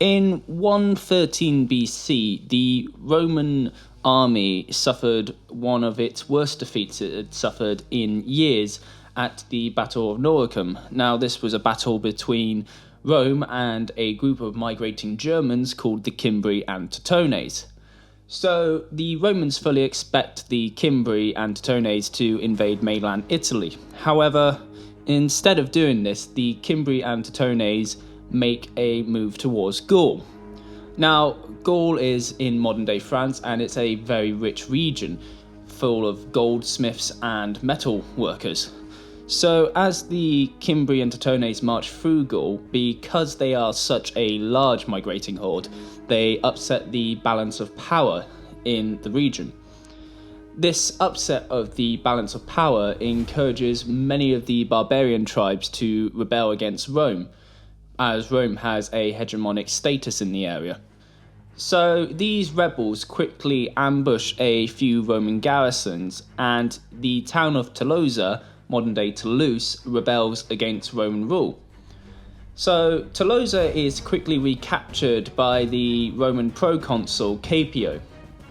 In 113 BC, the Roman army suffered one of its worst defeats it had suffered in years at the Battle of Noricum. Now, this was a battle between Rome and a group of migrating Germans called the Cimbri and Teutones. So, the Romans fully expect the Cimbri and Teutones to invade mainland Italy. However, instead of doing this, the Cimbri and Teutones make a move towards Gaul. Now, Gaul is in modern-day France, and it's a very rich region, full of goldsmiths and metal workers. So, as the Cimbri and Teutones march through Gaul, because they are such a large migrating horde, they upset the balance of power in the region. This upset of the balance of power encourages many of the barbarian tribes to rebel against Rome, as Rome has a hegemonic status in the area. So these rebels quickly ambush a few Roman garrisons, and the town of Tolosa, modern-day Toulouse, rebels against Roman rule. So Tolosa is quickly recaptured by the Roman proconsul Caepio.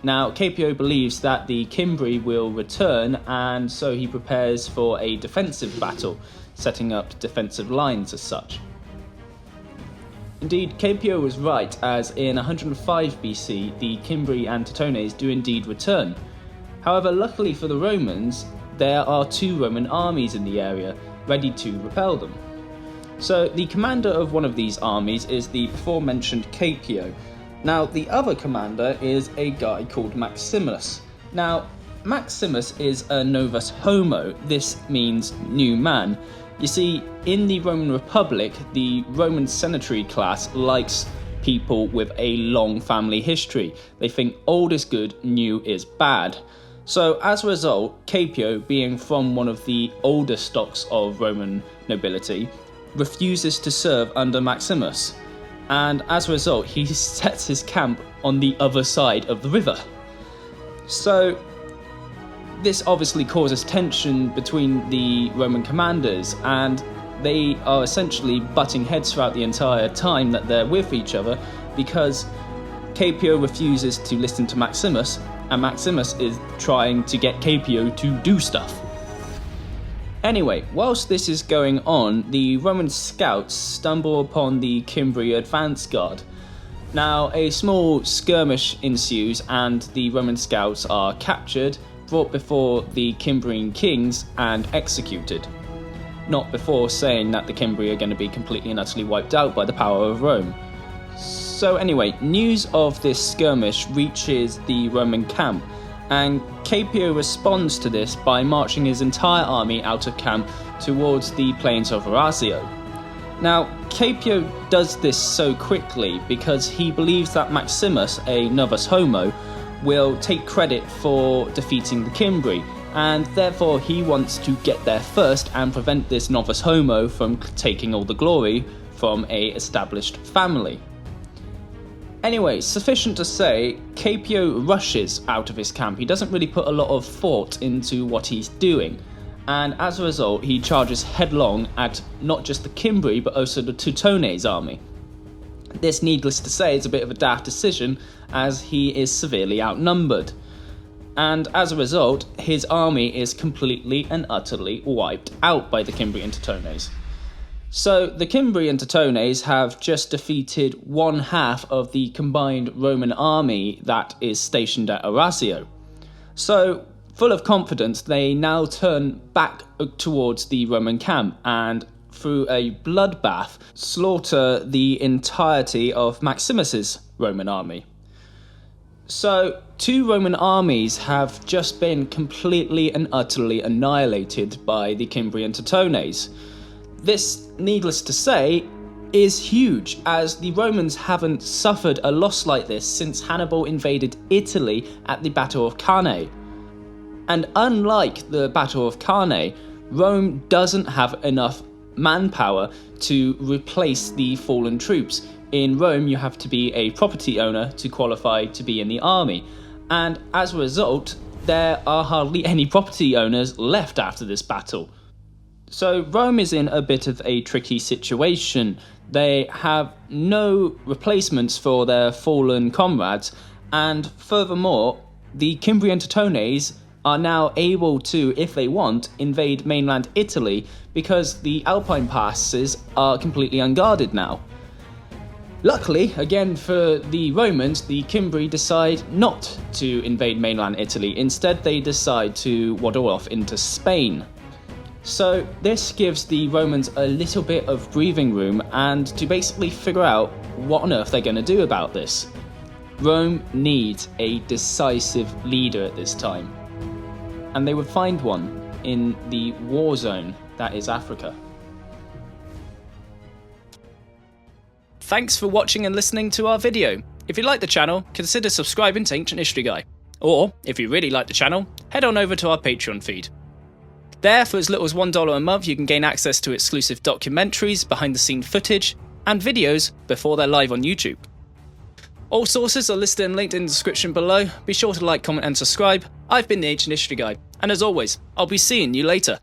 Now, Caepio believes that the Cimbri will return, and so he prepares for a defensive battle, setting up defensive lines as such. Indeed, Caepio was right, as in 105 BC, the Cimbri and Teutones do indeed return. However, luckily for the Romans, there are two Roman armies in the area, ready to repel them. So, the commander of one of these armies is the before-mentioned Caepio. Now, the other commander is a guy called Maximus. Now, Maximus is a novus homo. This means new man. You see, in the Roman Republic, the Roman senatory class likes people with a long family history. They think old is good, new is bad. So, as a result, Caepio, being from one of the older stocks of Roman nobility, refuses to serve under Maximus. And as a result, he sets his camp on the other side of the river. So, this obviously causes tension between the Roman commanders, and they are essentially butting heads throughout the entire time that they're with each other, because Caepio refuses to listen to Maximus, and Maximus is trying to get Caepio to do stuff. Anyway, whilst this is going on, the Roman scouts stumble upon the Cimbri advance guard. Now, a small skirmish ensues, and the Roman scouts are captured, brought before the Cimbrian kings, and executed. Not before saying that the Cimbri are going to be completely and utterly wiped out by the power of Rome. So anyway, news of this skirmish reaches the Roman camp, and Caepio responds to this by marching his entire army out of camp towards the plains of Arausio. Now, Caepio does this so quickly because he believes that Maximus, a novus homo, will take credit for defeating the Cimbri, and therefore he wants to get there first and prevent this novus homo from taking all the glory from a established family. Anyway, sufficient to say, Caepio rushes out of his camp. He doesn't really put a lot of thought into what he's doing, and as a result he charges headlong at not just the Cimbri but also the Teutones army. This, needless to say, is a bit of a daft decision, as he is severely outnumbered. And as a result, his army is completely and utterly wiped out by the Cimbri and Teutones. So, the Cimbri and Teutones have just defeated one half of the combined Roman army that is stationed at Arausio. So, full of confidence, they now turn back towards the Roman camp and, through a bloodbath, slaughter the entirety of Maximus's Roman army. So, two Roman armies have just been completely and utterly annihilated by the Cimbri and Teutones. This, needless to say, is huge, as the Romans haven't suffered a loss like this since Hannibal invaded Italy at the Battle of Cannae. And unlike the Battle of Cannae, Rome doesn't have enough manpower to replace the fallen troops. In Rome, you have to be a property owner to qualify to be in the army, and as a result, there are hardly any property owners left after this battle. So Rome is in a bit of a tricky situation. They have no replacements for their fallen comrades, and furthermore, the Cimbri and Teutones are now able to, if they want, invade mainland Italy because the Alpine passes are completely unguarded now. Luckily, again for the Romans, the Cimbri decide not to invade mainland Italy. Instead, they decide to waddle off into Spain. So this gives the Romans a little bit of breathing room and to basically figure out what on earth they're going to do about this. Rome needs a decisive leader at this time, and they would find one in the war zone that is Africa. Thanks for watching and listening to our video. If you like the channel, consider subscribing to Ancient History Guy. Or, if you really like the channel, head on over to our Patreon feed. There, for as little as $1 a month, you can gain access to exclusive documentaries, behind-the-scene footage, and videos before they're live on YouTube. All sources are listed and linked in the description below. Be sure to like, comment and subscribe. I've been the Ancient History Guy, and as always, I'll be seeing you later.